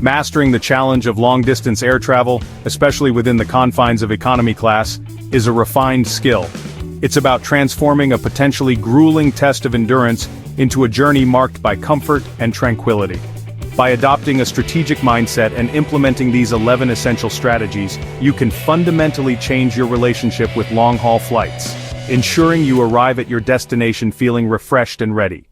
Mastering the challenge of long-distance air travel, especially within the confines of economy class, is a refined skill. It's about transforming a potentially grueling test of endurance into a journey marked by comfort and tranquility. By adopting a strategic mindset and implementing these 11 essential strategies, you can fundamentally change your relationship with long-haul flights, ensuring you arrive at your destination feeling refreshed and ready.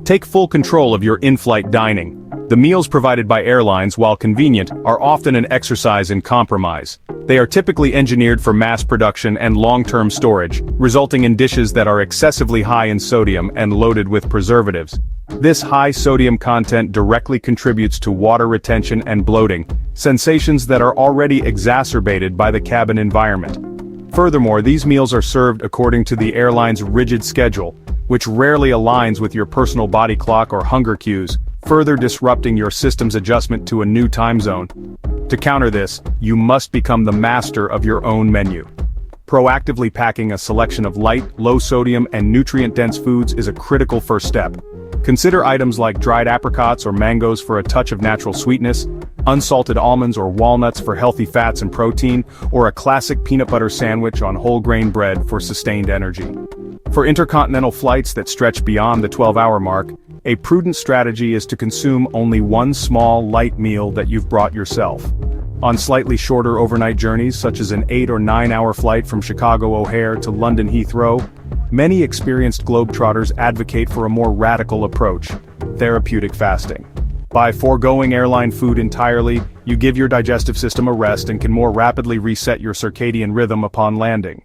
Take full control of your in-flight dining. The meals provided by airlines, while convenient, are often an exercise in compromise. They are typically engineered for mass production and long-term storage, resulting in dishes that are excessively high in sodium and loaded with preservatives. This high sodium content directly contributes to water retention and bloating, sensations that are already exacerbated by the cabin environment. Furthermore, these meals are served according to the airline's rigid schedule, which rarely aligns with your personal body clock or hunger cues, further disrupting your system's adjustment to a new time zone. To counter this, you must become the master of your own menu. Proactively packing a selection of light, low-sodium and nutrient-dense foods is a critical first step. Consider items like dried apricots or mangoes for a touch of natural sweetness, unsalted almonds or walnuts for healthy fats and protein, or a classic peanut butter sandwich on whole grain bread for sustained energy. For intercontinental flights that stretch beyond the 12-hour mark, a prudent strategy is to consume only one small, light meal that you've brought yourself. On slightly shorter overnight journeys, such as an 8 or 9-hour flight from Chicago O'Hare to London Heathrow, many experienced globetrotters advocate for a more radical approach: therapeutic fasting. By foregoing airline food entirely, you give your digestive system a rest and can more rapidly reset your circadian rhythm upon landing.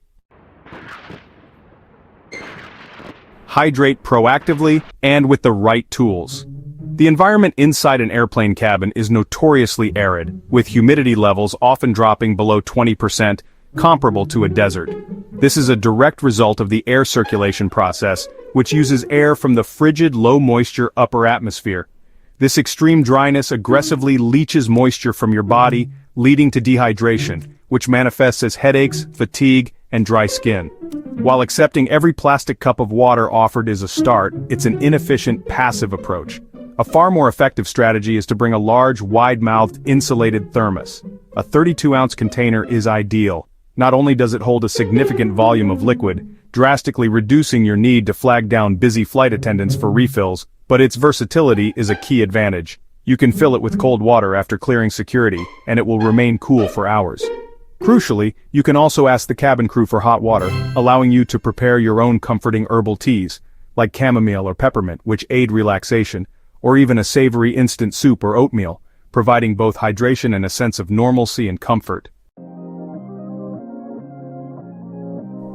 Hydrate proactively and with the right tools. The environment inside an airplane cabin is notoriously arid, with humidity levels often dropping below 20%, comparable to a desert. This is a direct result of the air circulation process, which uses air from the frigid, low-moisture upper atmosphere. This extreme dryness aggressively leaches moisture from your body, leading to dehydration, which manifests as headaches, fatigue, and dry skin. While accepting every plastic cup of water offered is a start, it's an inefficient, passive approach. A far more effective strategy is to bring a large, wide-mouthed, insulated thermos. A 32-ounce container is ideal. Not only does it hold a significant volume of liquid, drastically reducing your need to flag down busy flight attendants for refills, but its versatility is a key advantage. You can fill it with cold water after clearing security, and it will remain cool for hours. Crucially, you can also ask the cabin crew for hot water, allowing you to prepare your own comforting herbal teas, like chamomile or peppermint, which aid relaxation, or even a savory instant soup or oatmeal, providing both hydration and a sense of normalcy and comfort.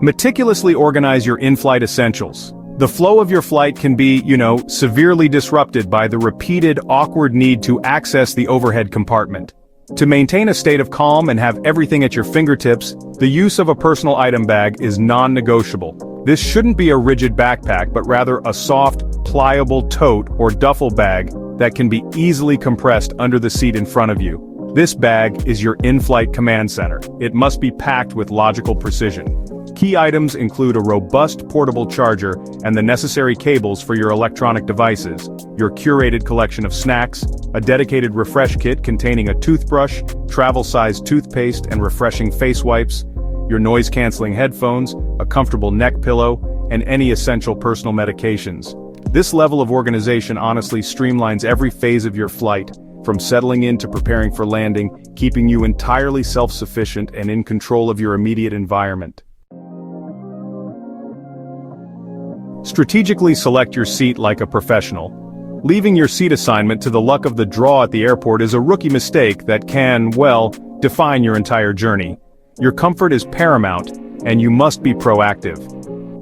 Meticulously organize your in-flight essentials. The flow of your flight can be, severely disrupted by the repeated, awkward need to access the overhead compartment. To maintain a state of calm and have everything at your fingertips, the use of a personal item bag is non-negotiable. This shouldn't be a rigid backpack, but rather a soft, pliable tote or duffel bag that can be easily compressed under the seat in front of you. This bag is your in-flight command center. It must be packed with logical precision. Key items include a robust portable charger and the necessary cables for your electronic devices, your curated collection of snacks, a dedicated refresh kit containing a toothbrush, travel-sized toothpaste and refreshing face wipes, your noise-canceling headphones, a comfortable neck pillow, and any essential personal medications. This level of organization honestly streamlines every phase of your flight, from settling in to preparing for landing, keeping you entirely self-sufficient and in control of your immediate environment. Strategically select your seat like a professional. Leaving your seat assignment to the luck of the draw at the airport is a rookie mistake that can, define your entire journey. Your comfort is paramount, and you must be proactive.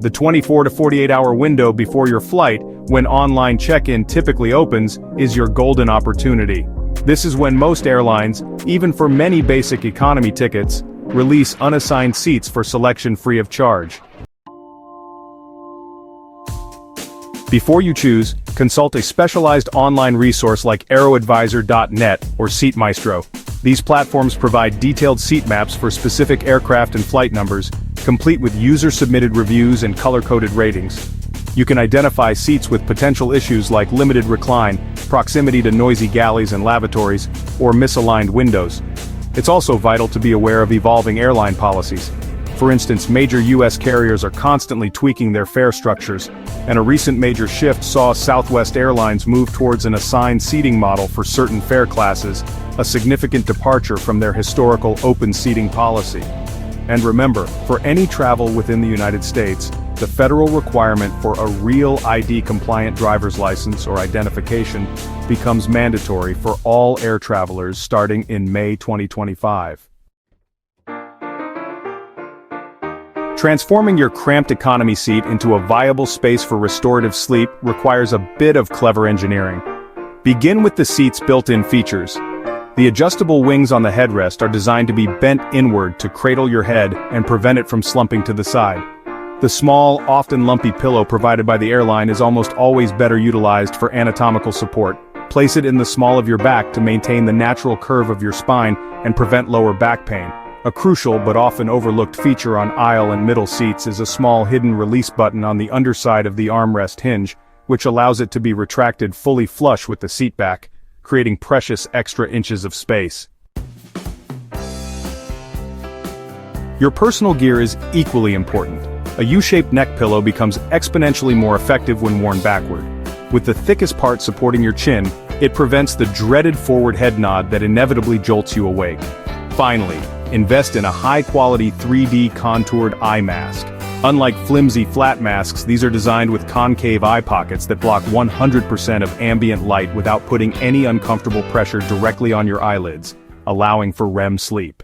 The 24 to 48-hour window before your flight, when online check-in typically opens, is your golden opportunity. This is when most airlines, even for many basic economy tickets, release unassigned seats for selection free of charge. Before you choose, consult a specialized online resource like aeroadvisor.net or SeatMaestro. These platforms provide detailed seat maps for specific aircraft and flight numbers, complete with user-submitted reviews and color-coded ratings. You can identify seats with potential issues like limited recline, proximity to noisy galleys and lavatories, or misaligned windows. It's also vital to be aware of evolving airline policies. For instance, major U.S. carriers are constantly tweaking their fare structures, and a recent major shift saw Southwest Airlines move towards an assigned seating model for certain fare classes, a significant departure from their historical open seating policy. And remember, for any travel within the United States, the federal requirement for a real ID-compliant driver's license or identification becomes mandatory for all air travelers starting in May 2025. Transforming your cramped economy seat into a viable space for restorative sleep requires a bit of clever engineering. Begin with the seat's built-in features. The adjustable wings on the headrest are designed to be bent inward to cradle your head and prevent it from slumping to the side. The small, often lumpy pillow provided by the airline is almost always better utilized for anatomical support. Place it in the small of your back to maintain the natural curve of your spine and prevent lower back pain. A crucial but often overlooked feature on aisle and middle seats is a small hidden release button on the underside of the armrest hinge, which allows it to be retracted fully flush with the seat back, creating precious extra inches of space. Your personal gear is equally important. A U-shaped neck pillow becomes exponentially more effective when worn backward. With the thickest part supporting your chin, it prevents the dreaded forward head nod that inevitably jolts you awake. Finally, invest in a high-quality 3D contoured eye mask. Unlike flimsy flat masks, these are designed with concave eye pockets that block 100% of ambient light without putting any uncomfortable pressure directly on your eyelids, allowing for REM sleep.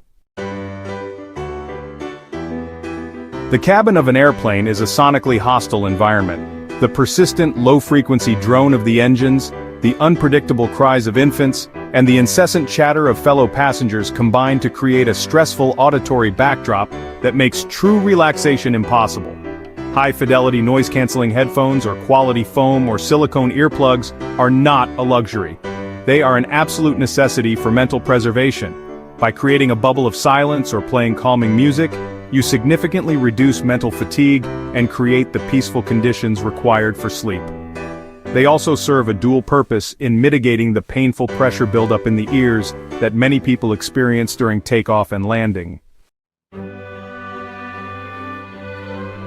The cabin of an airplane is a sonically hostile environment. The persistent low-frequency drone of the engines, the unpredictable cries of infants, and the incessant chatter of fellow passengers combine to create a stressful auditory backdrop that makes true relaxation impossible. High-fidelity noise-canceling headphones or quality foam or silicone earplugs are not a luxury. They are an absolute necessity for mental preservation. By creating a bubble of silence or playing calming music, you significantly reduce mental fatigue and create the peaceful conditions required for sleep. They also serve a dual purpose in mitigating the painful pressure buildup in the ears that many people experience during takeoff and landing.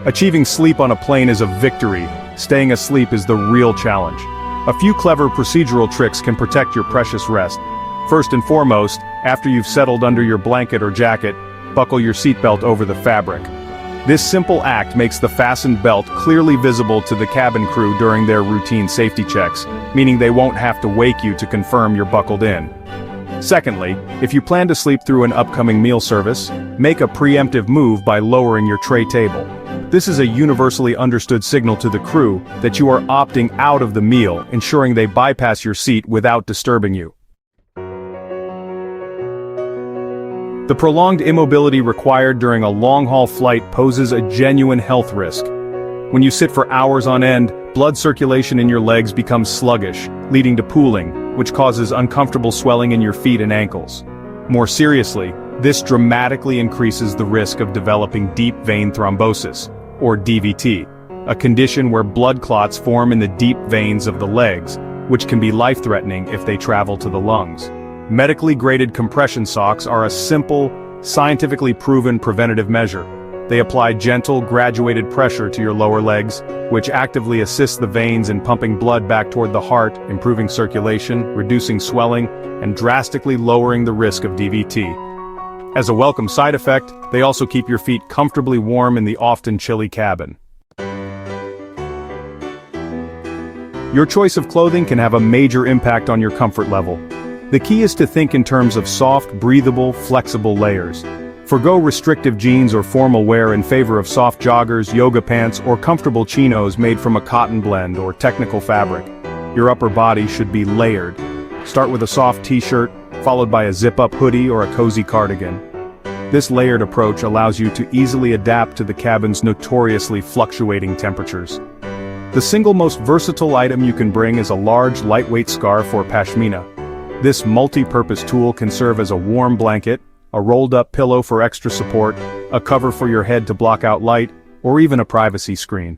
Achieving sleep on a plane is a victory. Staying asleep is the real challenge. A few clever procedural tricks can protect your precious rest. First and foremost, after you've settled under your blanket or jacket, buckle your seatbelt over the fabric. This simple act makes the fastened belt clearly visible to the cabin crew during their routine safety checks, meaning they won't have to wake you to confirm you're buckled in. Secondly, if you plan to sleep through an upcoming meal service, make a preemptive move by lowering your tray table. This is a universally understood signal to the crew that you are opting out of the meal, ensuring they bypass your seat without disturbing you. The prolonged immobility required during a long-haul flight poses a genuine health risk. When you sit for hours on end, blood circulation in your legs becomes sluggish, leading to pooling, which causes uncomfortable swelling in your feet and ankles. More seriously, this dramatically increases the risk of developing deep vein thrombosis, or DVT, a condition where blood clots form in the deep veins of the legs, which can be life-threatening if they travel to the lungs. Medically graded compression socks are a simple, scientifically proven preventative measure. They apply gentle, graduated pressure to your lower legs, which actively assists the veins in pumping blood back toward the heart, improving circulation, reducing swelling, and drastically lowering the risk of DVT. As a welcome side effect, they also keep your feet comfortably warm in the often chilly cabin. Your choice of clothing can have a major impact on your comfort level. The key is to think in terms of soft, breathable, flexible layers. Forgo restrictive jeans or formal wear in favor of soft joggers, yoga pants, or comfortable chinos made from a cotton blend or technical fabric. Your upper body should be layered. Start with a soft t-shirt, followed by a zip-up hoodie or a cozy cardigan. This layered approach allows you to easily adapt to the cabin's notoriously fluctuating temperatures. The single most versatile item you can bring is a large, lightweight scarf or pashmina. This multi-purpose tool can serve as a warm blanket, a rolled-up pillow for extra support, a cover for your head to block out light, or even a privacy screen.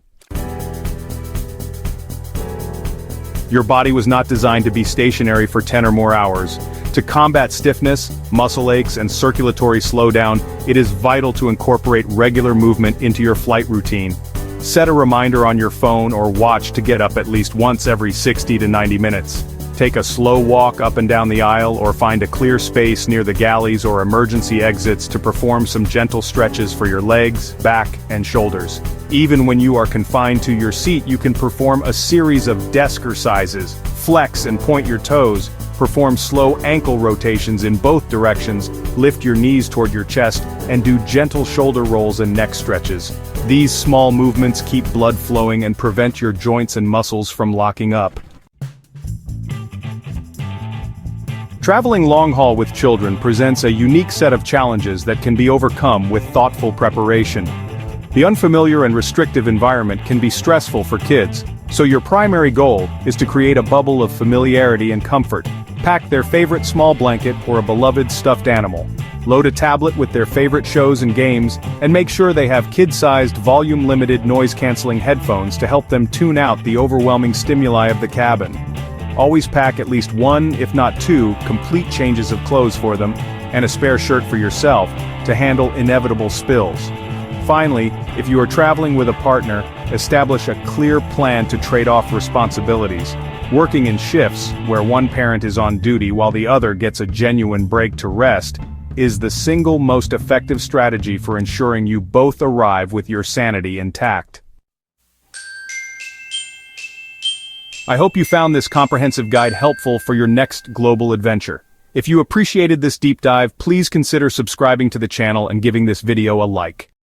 Your body was not designed to be stationary for 10 or more hours. To combat stiffness, muscle aches, and circulatory slowdown, it is vital to incorporate regular movement into your flight routine. Set a reminder on your phone or watch to get up at least once every 60 to 90 minutes. Take a slow walk up and down the aisle or find a clear space near the galleys or emergency exits to perform some gentle stretches for your legs, back, and shoulders. Even when you are confined to your seat, you can perform a series of desk-ercises, flex and point your toes, perform slow ankle rotations in both directions, lift your knees toward your chest, and do gentle shoulder rolls and neck stretches. These small movements keep blood flowing and prevent your joints and muscles from locking up. Traveling long-haul with children presents a unique set of challenges that can be overcome with thoughtful preparation. The unfamiliar and restrictive environment can be stressful for kids, so your primary goal is to create a bubble of familiarity and comfort. Pack their favorite small blanket or a beloved stuffed animal. Load a tablet with their favorite shows and games, and make sure they have kid-sized, volume-limited noise-canceling headphones to help them tune out the overwhelming stimuli of the cabin. Always pack at least one, if not two, complete changes of clothes for them, and a spare shirt for yourself, to handle inevitable spills. Finally, if you are traveling with a partner, establish a clear plan to trade off responsibilities. Working in shifts, where one parent is on duty while the other gets a genuine break to rest, is the single most effective strategy for ensuring you both arrive with your sanity intact. I hope you found this comprehensive guide helpful for your next global adventure. If you appreciated this deep dive, please consider subscribing to the channel and giving this video a like.